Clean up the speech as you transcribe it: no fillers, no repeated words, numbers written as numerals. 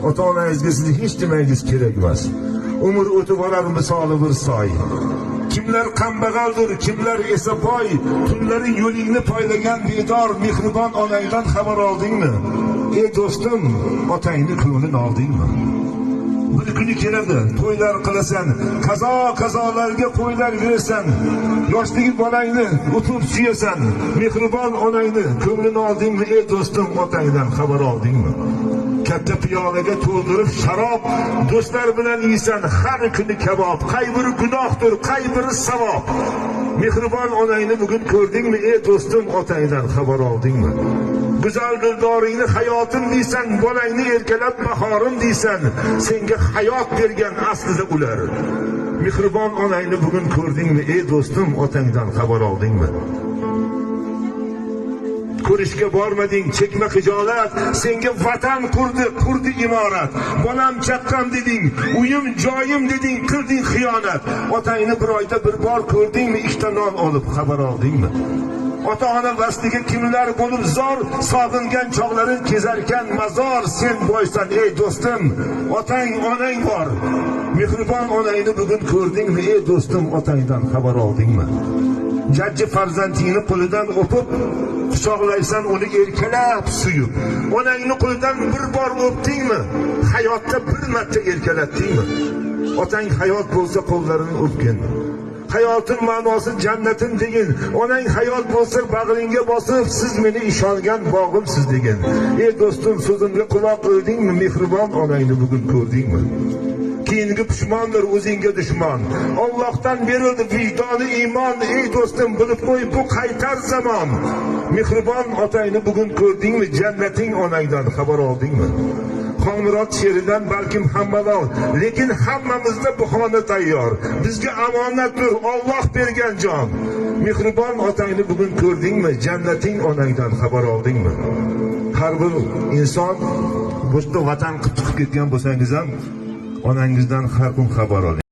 ota-onangizga sizni hech demangiz kerak emas. Umr o'tib borar misoli bir soy. Kimlar kambag'aldir, kimlar esa boy, tunlari yo'lingni poylagan bedor mehribon onangdan xabar oldingmi? Ey do'stim, otangni ko'nglini oldingmi? Bir kuni keladi, to'ylar qilasan, qazolarga qo'ylar berasan, yoshdagi bolangni o'tib suyasan, mehribon onangni ko'nglini oldingmi? Ey do'stim, otangdan xabar oldingmi? Katta piyolaga to'ldirib sharob, do'stlar bilan yeysan har kuni kabob, qay biri gunohdir, qay biri savob. Mehribon onangni bugun ko'rdingmi? Ey do'stim, otangdan xabar oldingmi? Go'zal dildoringni hayotim deysan, bolangni erkalab bahorim deysan, senga hayot bergan aslida ular. Mehribon onangni bugun ko'rdingmi? Ey do'stim, otangdan xabar oldingmi? Ko'rishga bormading, chekma xijolat, senga vatan qurdi imorat. Bolam chaqqan deding, uyim joyim deding, qilding xiyonat. Otangni bir oyda bir bor ko'rdingmi? Ikkita non olib xabar oldingmi? Ota-ona vasliga kimlar bo'lib zor, sog'ingan chog'larin kezarkan mazor. Sen boysan ey do'stim, otang onang bor. Mehribon onangni bugun ko'rdingmi? Ey do'stim, otangdan xabar oldingmi? Jajji farzandingni qo'lidan o'pib quchoqlaysan, uni erkalab suyib. Onangni qo'lidan bir bor o'pdingmi? Hayotda bir marta erkalatdingmi? Otang hayot bo'lsa qo'llarini o'pgin. Hayotim ma'nosi jannatim degin. Onang hayot bo'lsa bag'ringga bosib, siz meni ishongan bog'imsiz degin. Ey do'stim, so'zimga quloq qo'ydingmi? Mehribon onangni bugun ko'rdingmi? Keyingi pushmondir o'zingga dushmon. Allohdan berildi vijdoni iymon. Ey do'stim, bilib qo'y, bu qaytar zamon. Mehribon otangni bugun ko'rdingmi? Jannating onangdan xabar oldingmi? Xonmurod she'ridan balkim hammalol, lekin hammamizda buxona tayyor. Bizga omonatdir Alloh bergan jon. Mehribon otangni bugun ko'rdingmi? Jannating onangdan xabar oldingmi? Har bir inson boshqa vatan qilib chiqib ketgan bo'lsangiz ham onangizdan har kun xabar oling.